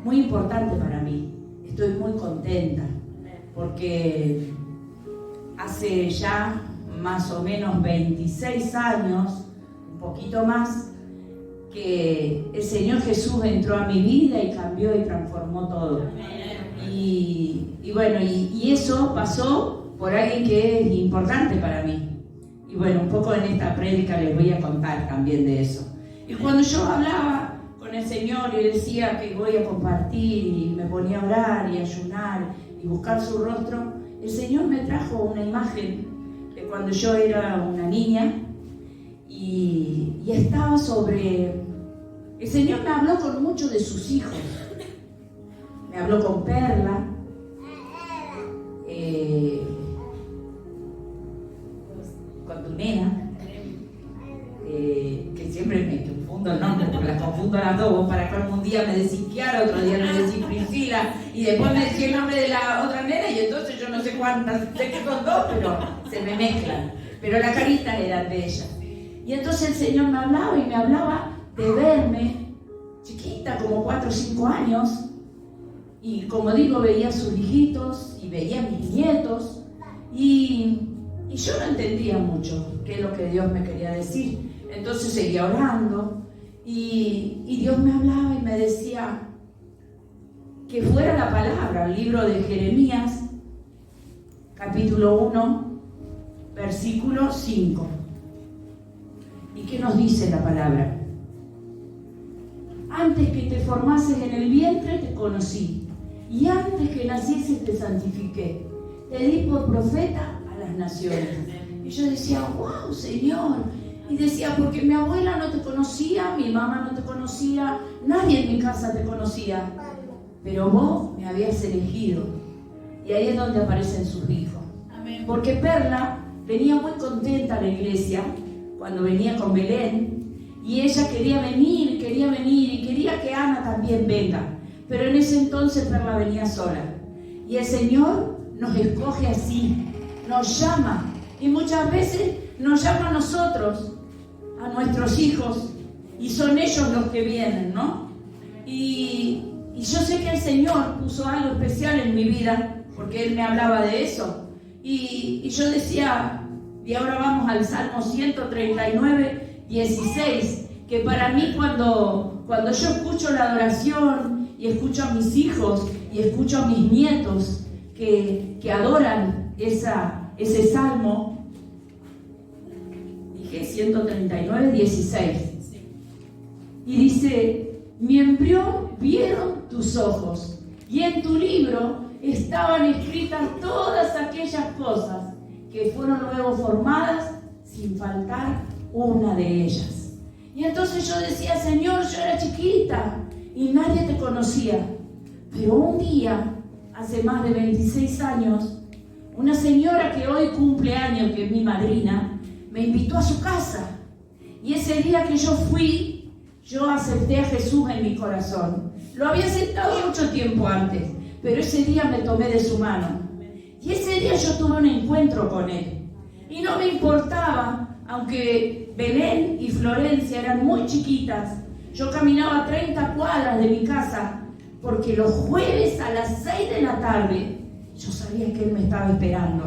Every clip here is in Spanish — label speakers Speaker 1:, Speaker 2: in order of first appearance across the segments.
Speaker 1: muy importante para mí. Estoy muy contenta porque hace ya más o menos 26 años, un poquito más, que el Señor Jesús entró a mi vida y cambió y transformó todo. Y bueno, y eso pasó por alguien que es importante para mí. Y bueno, un poco en esta prédica les voy a contar también de eso. Y cuando yo hablaba con el Señor y decía que voy a compartir y me ponía a orar y ayunar y buscar su rostro, el Señor me trajo una imagen de cuando yo era una niña y estaba sobre... El Señor me habló con muchos de sus hijos. Me habló con Perla, con tu nena, que siempre me confundo el nombre porque las confundo a las dos. Vos para acá un día me decís Kiara, otro día me decís Priscila y después me decís el nombre de la otra nena y entonces yo no sé cuántas, sé que son dos, pero se me mezclan. Pero las caritas eran de ellas. Y entonces el Señor me hablaba y me hablaba de verme chiquita, como 4 o 5 años, y como digo, veía a sus hijitos y veía a mis nietos, y yo no entendía mucho qué es lo que Dios me quería decir. Entonces seguía orando, y Dios me hablaba y me decía que fuera la palabra, el libro de Jeremías, capítulo 1, versículo 5. ¿Y qué nos dice la palabra? Antes que te formases en el vientre te conocí, y antes que nacieses te santifiqué, te di por profeta a las naciones. Y yo decía, wow, Señor. Y decía, porque mi abuela no te conocía, mi mamá no te conocía, nadie en mi casa te conocía, pero vos me habías elegido. Y ahí es donde aparecen sus hijos. Porque Perla venía muy contenta a la iglesia cuando venía con Belén, y ella quería venir y quería que Ana también venga, pero en ese entonces Perla venía sola. Y el Señor nos escoge así, nos llama, y muchas veces nos llama a nosotros, a nuestros hijos, y son ellos los que vienen, ¿no? Y yo sé que el Señor puso algo especial en mi vida, porque Él me hablaba de eso, y yo decía, y ahora vamos al Salmo 139, 16, que para mí cuando yo escucho la adoración y escucho a mis hijos y escucho a mis nietos que adoran ese salmo, dije 139, 16, y dice, mi embrión vieron tus ojos y en tu libro estaban escritas todas aquellas cosas que fueron luego formadas sin faltar una de ellas. Y entonces yo decía, Señor, yo era chiquita y nadie te conocía. Pero un día, hace más de 26 años, una señora que hoy cumple años, que es mi madrina, me invitó a su casa. Y ese día que yo fui, yo acepté a Jesús en mi corazón. Lo había aceptado mucho tiempo antes, pero ese día me tomé de su mano. Y ese día yo tuve un encuentro con Él. Y no me importaba, aunque Belén y Florencia eran muy chiquitas, yo caminaba 30 cuadras de mi casa, porque los jueves a las 6 de la tarde, yo sabía que Él me estaba esperando.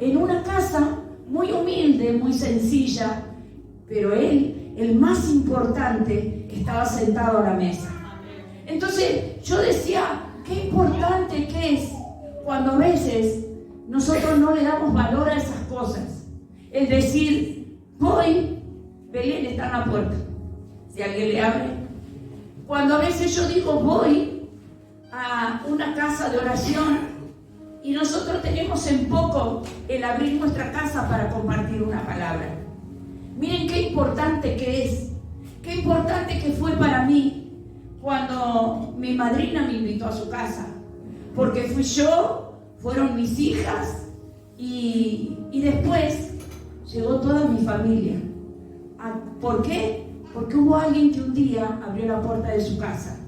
Speaker 1: En una casa muy humilde, muy sencilla, pero Él, el más importante, estaba sentado a la mesa. Entonces yo decía, qué importante que es cuando a veces nosotros no le damos valor a esas cosas. Es decir, voy, Belén está en la puerta, si alguien le abre. Cuando a veces yo digo, voy a una casa de oración y nosotros tenemos en poco el abrir nuestra casa para compartir una palabra. Miren qué importante que es, qué importante que fue para mí cuando mi madrina me invitó a su casa, porque fui yo, fueron mis hijas y después llegó toda mi familia. ¿Por qué? Porque hubo alguien que un día abrió la puerta de su casa.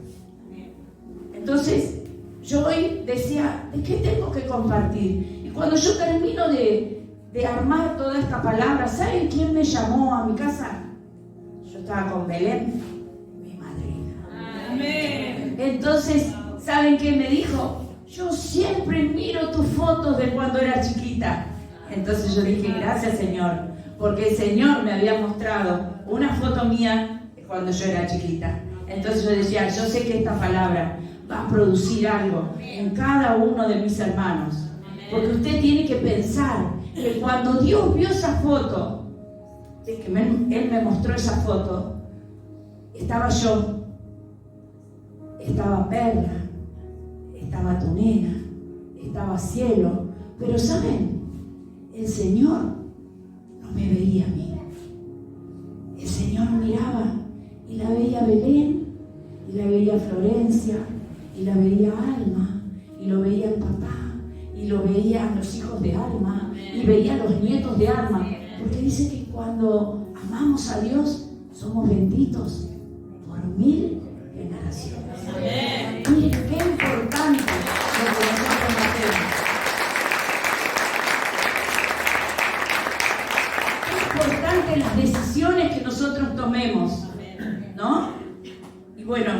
Speaker 1: Entonces yo hoy decía, ¿de qué tengo que compartir? Y cuando yo termino de armar toda esta palabra, ¿saben quién me llamó a mi casa? Yo estaba con Belén, mi madrina. Amén. Entonces ¿saben qué me dijo? Yo siempre miro tus fotos de cuando era chiquita. Entonces yo dije, gracias Señor, porque el Señor me había mostrado una foto mía de cuando yo era chiquita. Entonces yo decía, yo sé que esta palabra va a producir algo en cada uno de mis hermanos. Porque usted tiene que pensar que cuando Dios vio esa foto, de que Él me mostró esa foto, estaba yo, estaba Perla, estaba tu nena, estaba Cielo, pero ¿saben? El Señor no me veía a mí. El Señor miraba y la veía a Belén, y la veía a Florencia, y la veía a Alma, y lo veía al papá, y lo veía a los hijos de Alma, y veía a los nietos de Alma, porque dice que cuando amamos a Dios somos benditos por 1000 generaciones. Miren qué importante lo que nosotros hacemos. Qué importante las decisiones que nosotros tomemos, ¿no? Y bueno,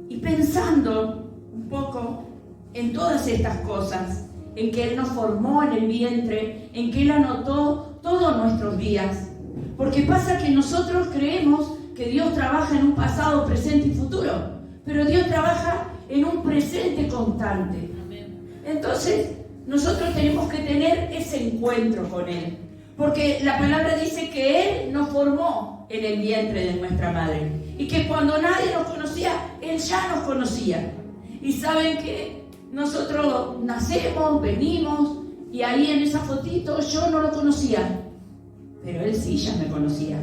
Speaker 1: y pensando un poco en todas estas cosas, en que Él nos formó en el vientre, en que Él anotó todos nuestros días. Porque pasa que nosotros creemos que Dios trabaja en un pasado, presente y futuro, pero Dios trabaja en un presente constante. Entonces, nosotros tenemos que tener ese encuentro con Él, porque la palabra dice que Él nos formó en el vientre de nuestra madre, y que cuando nadie nos conocía, Él ya nos conocía. Y saben que nosotros nacemos, venimos, y ahí en esa fotito yo no lo conocía, pero Él sí ya me conocía.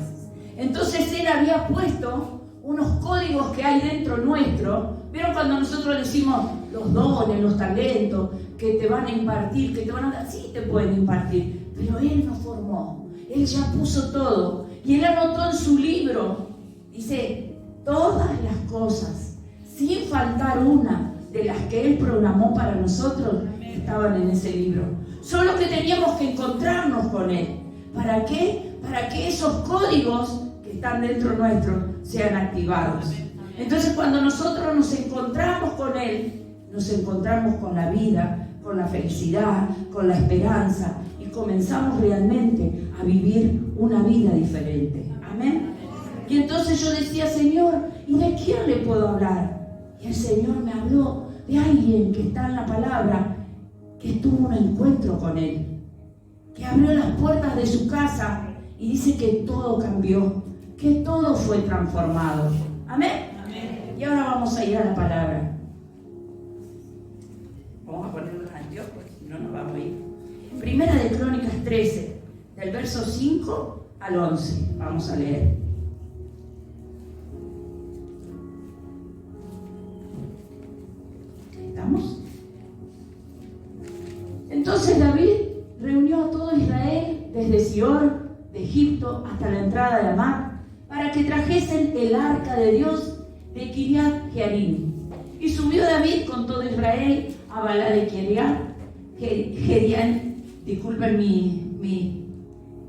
Speaker 1: Entonces Él había puesto unos códigos que hay dentro nuestro. ¿Vieron cuando nosotros decimos los dones, los talentos, que te van a impartir, que te van a dar? Sí, te pueden impartir, pero Él nos formó, Él ya puso todo, y Él anotó en su libro, dice, todas las cosas, sin faltar una de las que Él programó para nosotros, estaban en ese libro. Solo que teníamos que encontrarnos con Él. ¿Para qué? Para que esos códigos que están dentro nuestro sean activados. Entonces, cuando nosotros nos encontramos con Él, nos encontramos con la vida, con la felicidad, con la esperanza, y comenzamos realmente a vivir una vida diferente. Amén. Y entonces yo decía, Señor, ¿y de quién le puedo hablar? Y el Señor me habló de alguien que está en la palabra, que tuvo un encuentro con Él, que abrió las puertas de su casa y dice que todo cambió, que todo fue transformado. Amén. Amén. Y ahora vamos a ir a la palabra. Vamos a poner los anteojos, si no nos vamos a ir. Primera de Crónicas 13, del verso 5 al 11. Vamos a leer. ¿Estamos? Entonces David reunió a todo Israel desde Sior, de Egipto, hasta la entrada de Amán, para que trajesen el arca de Dios de Kiriat Jearim. Y subió David con todo Israel a Balá de Kiriat Jearim, disculpen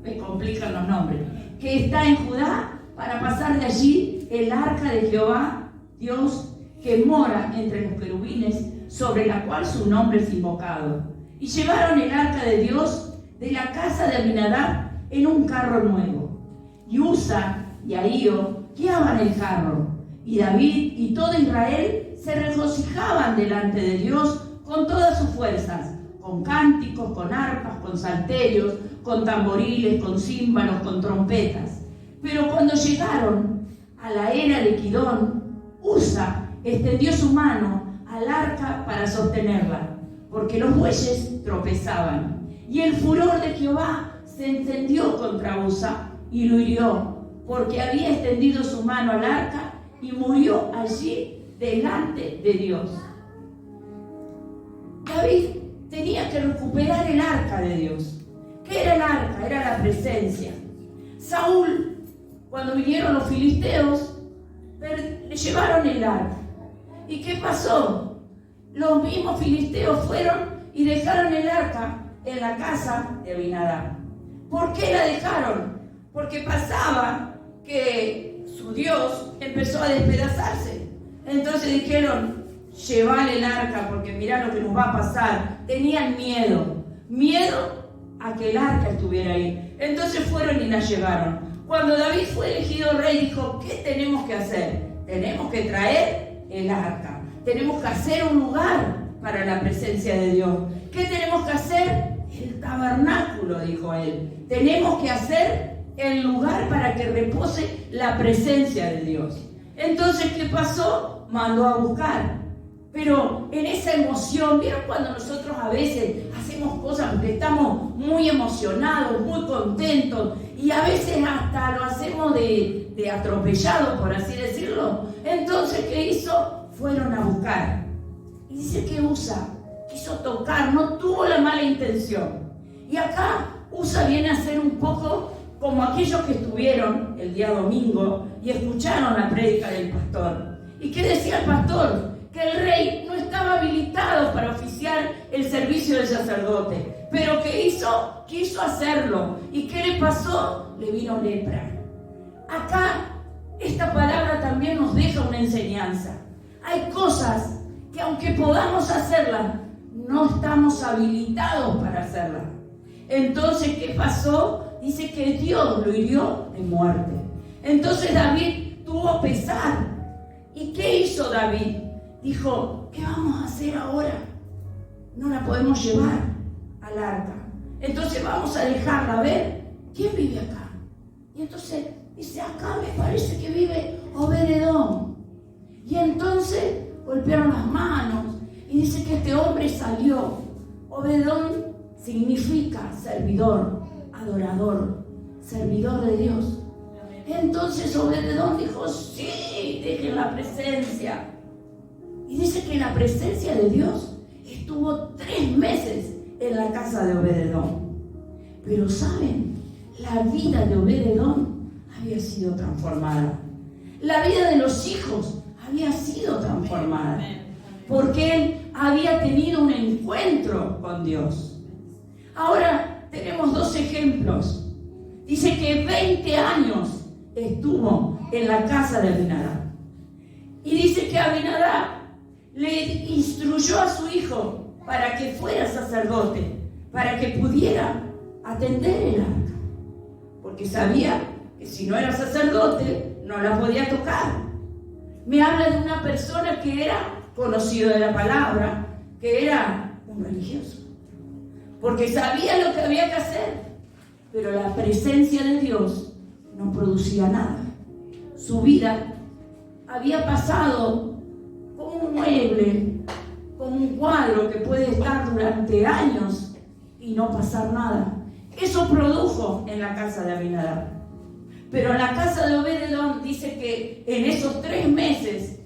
Speaker 1: me complican los nombres, que está en Judá, para pasar de allí el arca de Jehová, Dios, que mora entre los querubines, sobre la cual su nombre es invocado. Y llevaron el arca de Dios de la casa de Abinadab en un carro nuevo. Y Usa y Ahío guiaban el carro. Y David y todo Israel se regocijaban delante de Dios con todas sus fuerzas, con cánticos, con arpas, con salterios, con tamboriles, con címbalos, con trompetas. Pero cuando llegaron a la era de Kidón, Usa extendió su mano al arca para sostenerla, porque los bueyes tropezaban. Y el furor de Jehová se encendió contra Usa y lo hirió, porque había extendido su mano al arca y murió allí delante de Dios. David tenía que recuperar el arca de Dios. ¿Qué era el arca? Era la presencia. Saúl, cuando vinieron los filisteos, le llevaron el arca. ¿Y qué pasó? Los mismos filisteos fueron y dejaron el arca en la casa de Abinadab. ¿Por qué la dejaron? Porque pasaba que su Dios empezó a despedazarse. Entonces dijeron, llevar el arca porque mirá lo que nos va a pasar. Tenían miedo a que el arca estuviera ahí. Entonces fueron y la llevaron. Cuando David fue elegido rey, dijo, ¿qué tenemos que hacer? Tenemos que traer el arca. Tenemos que hacer un lugar para la presencia de Dios. ¿Qué tenemos que hacer? El tabernáculo, dijo él. Tenemos que hacer el lugar para que repose la presencia de Dios. Entonces, ¿qué pasó? Mandó a buscar. Pero en esa emoción, ¿vieron cuando nosotros a veces hacemos cosas porque estamos muy emocionados, muy contentos, y a veces hasta lo hacemos de atropellado, por así decirlo? Entonces, ¿qué hizo? Fueron a buscar. Y dice que Usa quiso tocar, no tuvo la mala intención. Y acá Usa viene a ser un poco como aquellos que estuvieron el día domingo y escucharon la prédica del pastor. ¿Y qué decía el pastor? Que el rey no estaba habilitado para oficiar el servicio del sacerdote. Pero ¿qué hizo? Quiso hacerlo. ¿Y qué le pasó? Le vino lepra. Acá, esta palabra también nos deja una enseñanza. Hay cosas que aunque podamos hacerlas, no estamos habilitados para hacerlas. Entonces, ¿qué pasó? Dice que Dios lo hirió de muerte. Entonces David tuvo pesar. ¿Y qué hizo David? Dijo, ¿qué vamos a hacer ahora? No la podemos llevar al arca. Entonces vamos a dejarla. A ver, ¿quién vive acá? Y entonces dice, acá me parece que vive Obed-Edom. Y entonces golpearon las manos y dice que este hombre salió. Obed-Edom significa servidor, adorador, servidor de Dios. Entonces Obed-Edom dijo, sí, dejen la presencia. Y dice que la presencia de Dios estuvo 3 meses en la casa de Obed-Edom. Pero ¿saben? La vida de Obed-Edom había sido transformada. La vida de los hijos había sido transformada. Porque él había tenido un encuentro con Dios. Ahora tenemos 2 ejemplos. Dice que 20 años estuvo en la casa de Abinadab. Y dice que Abinadab le instruyó a su hijo para que fuera sacerdote, para que pudiera atender el arca. Porque sabía que si no era sacerdote, no la podía tocar. Me habla de una persona que era conocido de la palabra, que era un religioso. Porque sabía lo que había que hacer, pero la presencia de Dios no producía nada. Su vida había pasado como un mueble, como un cuadro que puede estar durante años y no pasar nada. Eso produjo en la casa de Abinadab. Pero en la casa de Obed-Edom dice que en esos 3 meses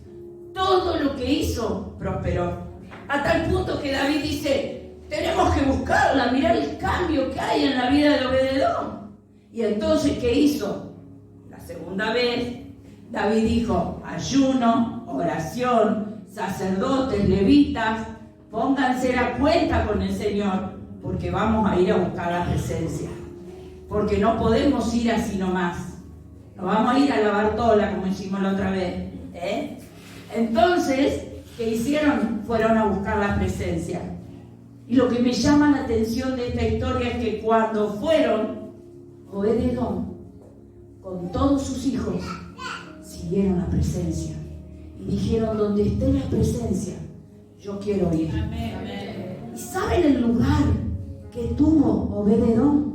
Speaker 1: todo lo que hizo prosperó. A tal punto que David dice, tenemos que buscarla, mirar el cambio que hay en la vida de Obed-Edom. Y entonces, ¿qué hizo? La segunda vez, David dijo, ayuno, oración, sacerdotes, levitas, pónganse a cuenta con el Señor, porque vamos a ir a buscar la presencia. Porque no podemos ir así nomás. No vamos a ir a la Bartola como hicimos la otra vez. Entonces, ¿qué hicieron? Fueron a buscar la presencia. Y lo que me llama la atención de esta historia es que cuando fueron, Obed-Edom, con todos sus hijos, siguieron la presencia. Y dijeron, donde esté la presencia, yo quiero ir. Amén. ¿Y saben el lugar que tuvo Obed-Edom?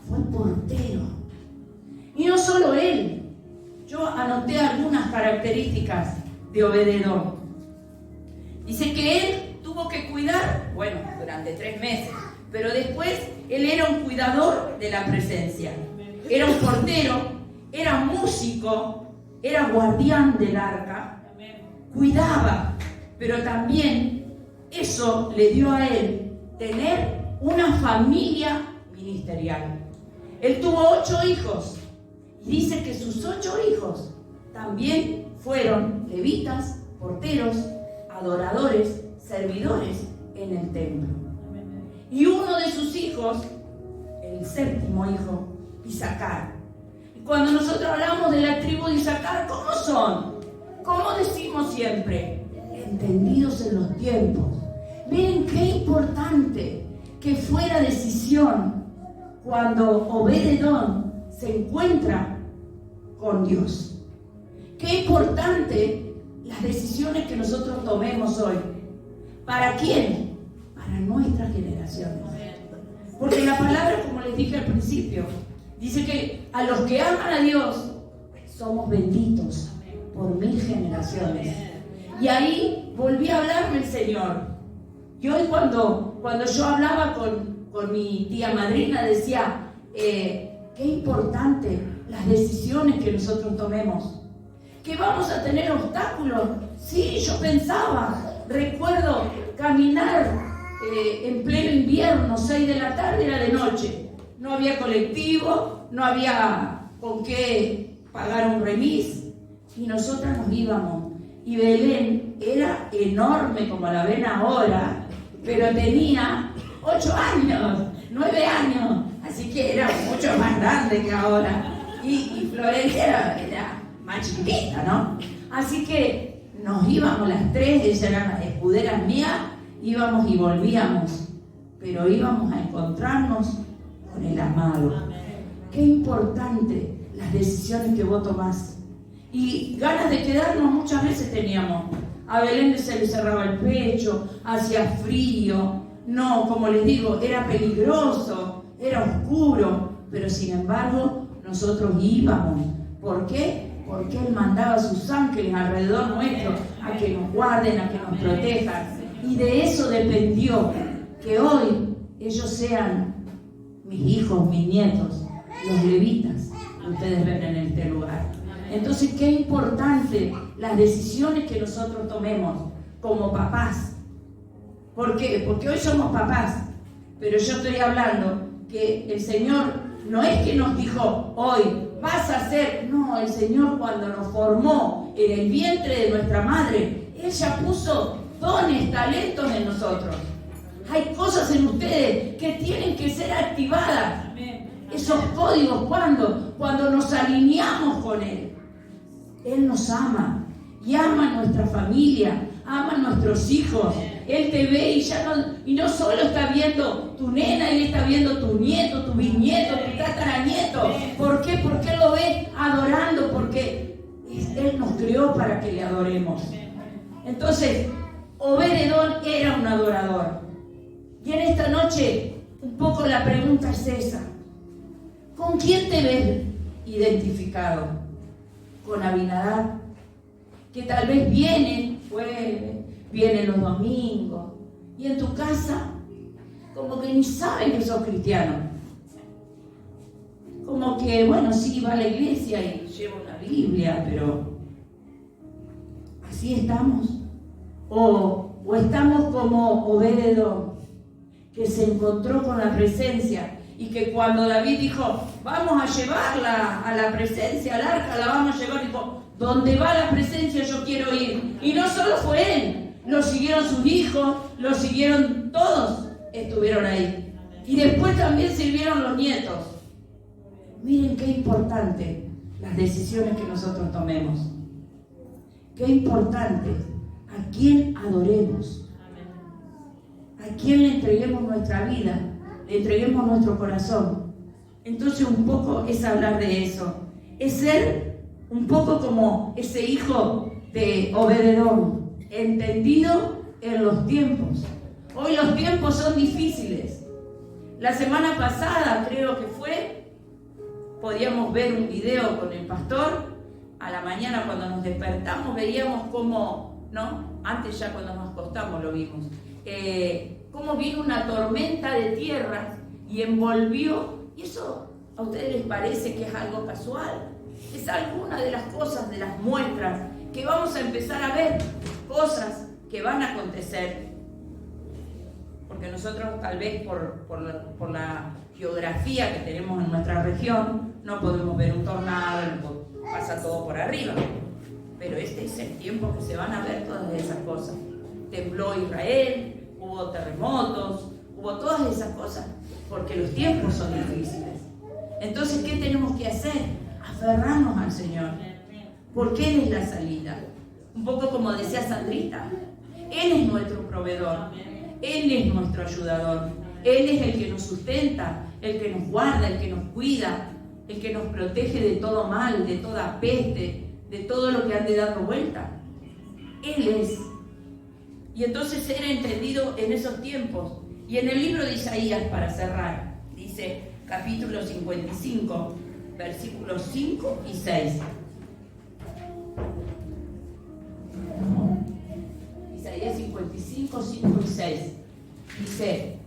Speaker 1: Fue el portero. Y no solo él. Yo anoté algunas características de Obed-Edom. Dice que él tuvo que cuidar, bueno, durante 3 meses, pero después él era un cuidador de la presencia. Era un portero, era músico, era guardián del arca, cuidaba, pero también eso le dio a él tener una familia ministerial. Él tuvo 8 hijos y dice que sus 8 hijos también fueron levitas, porteros, adoradores, servidores en el templo. Y uno de sus hijos, el 7º hijo, Isacar. Y cuando nosotros hablamos de la tribu de Isacar, ¿cómo son? ¿Cómo decimos siempre? entendidos en los tiempos. Miren qué importante que fue la decisión cuando Obed-Edom se encuentra con Dios. Qué importante las decisiones que nosotros tomemos hoy. ¿Para quién? Para nuestras generaciones. Porque la palabra, como les dije al principio, dice que a los que aman a Dios somos benditos por 1000 generaciones. Y ahí volví a hablarme el Señor. Y hoy cuando yo hablaba con mi tía madrina, decía, qué importante las decisiones que nosotros tomemos. Que vamos a tener obstáculos. Sí, yo pensaba, recuerdo caminar en pleno invierno, 6 de la tarde, era de noche. No había colectivo, no había con qué pagar un remis. Y nosotras nos íbamos. Y Belén era enorme como la ven ahora, pero tenía 8 años, 9 años. Así que era mucho más grande que ahora. Y Florencia era más chiquita, ¿no? Así que nos íbamos las 3, ellas eran las escuderas mías, íbamos y volvíamos, pero íbamos a encontrarnos con el amado. Qué importante las decisiones que vos tomás. Y ganas de quedarnos muchas veces teníamos. A Belén se le cerraba el pecho, hacía frío, no, como les digo, era peligroso, era oscuro, pero sin embargo nosotros íbamos. ¿Por qué? Porque Él mandaba a sus ángeles alrededor nuestro a que nos guarden, a que nos protejan. Y de eso dependió que hoy ellos sean mis hijos, mis nietos, los levitas que ustedes ven en este lugar. Entonces, qué importante las decisiones que nosotros tomemos como papás. ¿Por qué? Porque hoy somos papás, pero yo estoy hablando que el Señor no es que nos dijo hoy, vas a hacer. No, el Señor cuando nos formó en el vientre de nuestra madre, Él ya puso dones, talentos en nosotros. Hay cosas en ustedes que tienen que ser activadas. Esos códigos, cuando nos alineamos con Él. Él nos ama y ama a nuestra familia, ama a nuestros hijos. Él te ve y no solo está viendo tu nena, Él está viendo tu nieto, tu bisnieto, tu tataranieto. ¿Por qué? Porque Él lo ve adorando, porque Él nos creó para que le adoremos. Entonces, Obed-Edom era un adorador. Y en esta noche, un poco la pregunta es esa. ¿Con quién te ves identificado? Con Abinadab, que tal vez vienen los domingos, y en tu casa como que ni saben que sos cristiano. Como que, bueno, sí, va a la iglesia y lleva una Biblia, pero ¿así estamos? O estamos como Obed-Edom, que se encontró con la presencia. Y que cuando David dijo, vamos a llevarla a la presencia, al arca, la vamos a llevar, dijo, donde va la presencia yo quiero ir. Y no solo fue él, lo siguieron sus hijos, lo siguieron todos, estuvieron ahí. Y después también sirvieron los nietos. Miren qué importante las decisiones que nosotros tomemos. Qué importante a quién adoremos, a quién le entreguemos nuestra vida, le entreguemos nuestro corazón. Entonces un poco es hablar de eso, es ser un poco como ese hijo de Obed-Edom, entendido en los tiempos. Hoy los tiempos son difíciles. La semana pasada creo que podíamos ver un video con el pastor. A la mañana cuando nos despertamos veíamos cómo, ¿no? Antes ya cuando nos acostamos lo vimos. Cómo vino una tormenta de tierra y envolvió. Y eso a ustedes les parece que es algo casual. Es alguna de las cosas, de las muestras que vamos a empezar a ver, cosas que van a acontecer. Porque nosotros tal vez por la geografía que tenemos en nuestra región no podemos ver un tornado, pasa todo por arriba. Pero este es el tiempo que se van a ver todas esas cosas. Tembló Israel, hubo terremotos, hubo todas esas cosas, porque los tiempos son difíciles. Entonces, ¿qué tenemos que hacer? Aferrarnos al Señor, porque Él es la salida. Un poco como decía Sandrita, Él es nuestro proveedor. Él es nuestro ayudador. Él es el que nos sustenta, el que nos guarda, el que nos cuida, el que nos protege de todo mal, de toda peste, de todo lo que ande dando vuelta. Él es. Y entonces era entendido en esos tiempos. Y en el libro de Isaías, para cerrar, dice capítulo 55, versículos 5 y 6. Isaías 55, 5 y 6. Dice: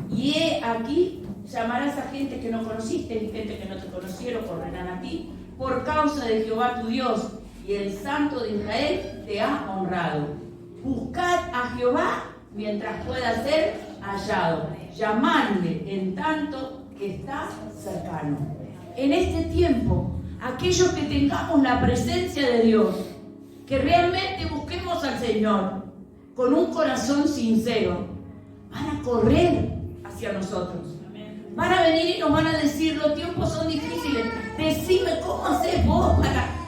Speaker 1: y he aquí, llamarás a gente que no conociste y gente que no te conocieron, correrán a ti, por causa de Jehová tu Dios, y el Santo de Israel te ha honrado. Buscad a Jehová mientras pueda ser hallado. Llamadle en tanto que está cercano. En este tiempo, aquellos que tengamos la presencia de Dios, que realmente busquemos al Señor con un corazón sincero, van a correr hacia nosotros. Van a venir y nos van a decir: los tiempos son difíciles. Decime cómo haces vos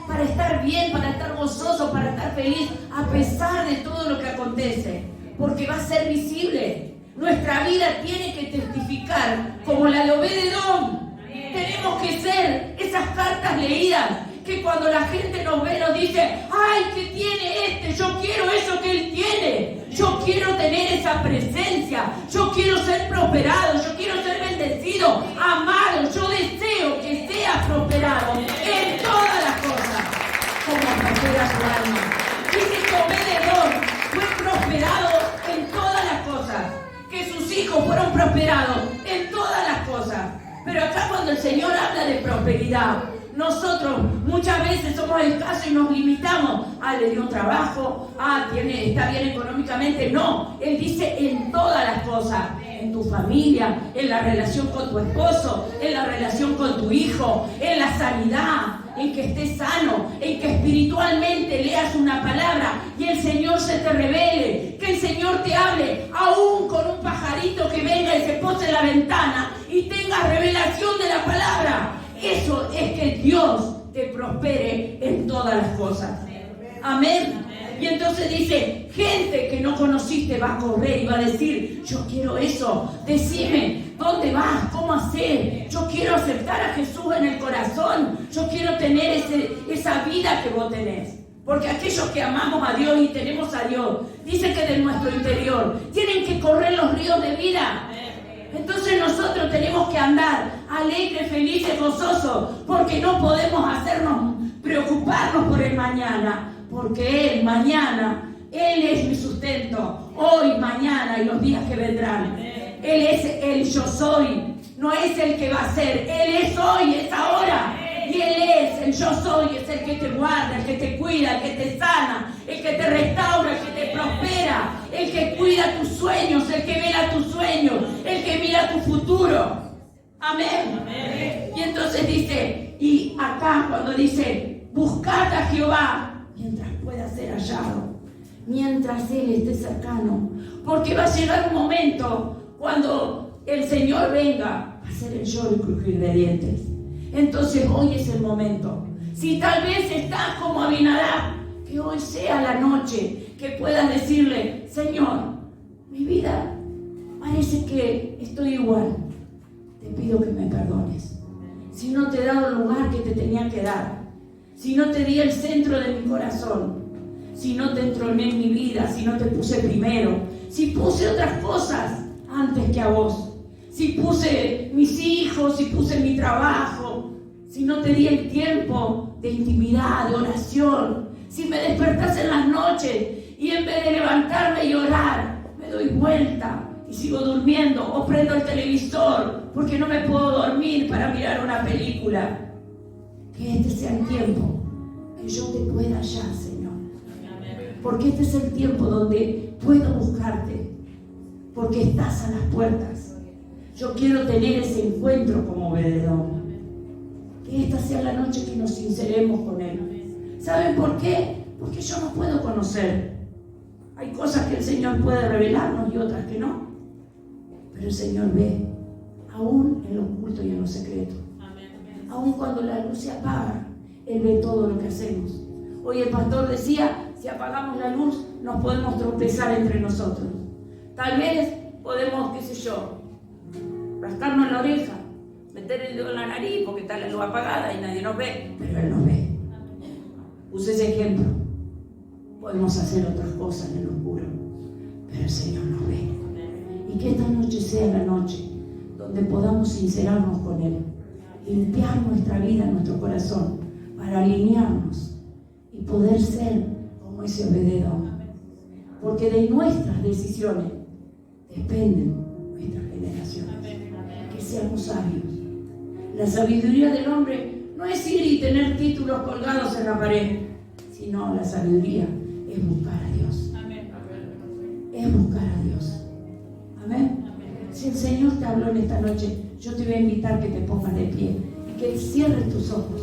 Speaker 1: para estar bien, para estar gozoso, para estar feliz, a pesar de todo lo que acontece. Porque va a ser visible. Nuestra vida tiene que testificar como la de Obed-Edom. Tenemos que ser esas cartas leídas que cuando la gente nos ve nos dice: ¡ay, qué tiene este! Yo quiero eso que él tiene. Yo quiero tener esa presencia. Yo quiero ser prosperado. Yo quiero ser bendecido, amado. Yo deseo que sea prosperado en todas las cosas, como prospera su alma. Dice que Obed-Edom fue prosperado en todas las cosas, que sus hijos fueron prosperados en todas las cosas. Pero acá, cuando el Señor habla de prosperidad, nosotros muchas veces somos escasos y nos limitamos. Le dio un trabajo, está bien económicamente. No, Él dice en todas las cosas. En tu familia, en la relación con tu esposo, en la relación con tu hijo, en la sanidad, en que estés sano, en que espiritualmente leas una palabra y el Señor se te revele, que el Señor te hable, aún con un pajarito que venga y se pose en la ventana y tenga revelación de la palabra. Eso es que Dios te prospere en todas las cosas. Amén. Y entonces dice: gente que no conociste va a correr y va a decir: yo quiero eso. Decime, ¿dónde vas? ¿Cómo hacer? Yo quiero aceptar a Jesús en el corazón. Yo quiero tener esa vida que vos tenés. Porque aquellos que amamos a Dios y tenemos a Dios, dice que de nuestro interior tienen que correr los ríos de vida. Entonces nosotros tenemos que andar alegres, felices, gozosos, porque no podemos preocuparnos por el mañana, porque Él, mañana, Él es mi sustento, hoy, mañana y los días que vendrán. Él es el yo soy, no es el que va a ser. Él es hoy, es ahora. Y Él es el yo soy, es el que te guarda, el que te cuida, el que te sana, el que te restaura, el que te prospera, el que cuida tus sueños, el que vela tus sueños, el que mira tu futuro. Amén. Amén. Y entonces dice, y acá cuando dice: buscad a Jehová mientras pueda ser hallado, mientras Él esté cercano, porque va a llegar un momento cuando el Señor venga a hacer el lloro y crujir de dientes. Entonces hoy es el momento. Si tal vez estás como Abinadab, que hoy sea la noche que puedas decirle: Señor, mi vida parece que estoy igual, te pido que me perdones. Si no te he dado el lugar que te tenía que dar, si no te di el centro de mi corazón, si no te entroné en mi vida, si no te puse primero, si puse otras cosas antes que a vos, si puse mis hijos, si puse mi trabajo, si no te di el tiempo de intimidad, de oración, si me despertás en las noches y en vez de levantarme y orar, me doy vuelta y sigo durmiendo, o prendo el televisor porque no me puedo dormir para mirar una película. Que este sea el tiempo que yo te pueda hallar, Señor. Porque este es el tiempo donde puedo buscarte, porque estás a las puertas. Yo quiero tener ese encuentro como Obed-Edom. Que esta sea la noche que nos sinceremos con Él. ¿Saben por qué? Porque yo no puedo conocer. Hay cosas que el Señor puede revelarnos y otras que no. Pero el Señor ve, aún en lo oculto y en lo secreto. Aún cuando la luz se apaga, Él ve todo lo que hacemos. Hoy el pastor decía, Si apagamos la luz, nos podemos tropezar entre nosotros. Tal vez podemos, qué sé yo, rascarnos la oreja, meter el dedo en la nariz porque está la luz apagada y nadie nos ve, pero Él nos ve. Puse ese ejemplo. Podemos hacer otras cosas en el oscuro, pero el Señor nos ve. Y que esta noche sea la noche donde podamos sincerarnos con Él, limpiar nuestra vida, nuestro corazón, para alinearnos y poder ser como ese Obed-Edom. Porque de nuestras decisiones dependen nuestras generaciones. Que seamos sabios. La sabiduría del hombre no es ir y tener títulos colgados en la pared, sino la sabiduría es buscar a Dios. Es buscar a Dios. Amén. Si el Señor te habló en esta noche, yo te voy a invitar que te pongas de pie y que cierres tus ojos.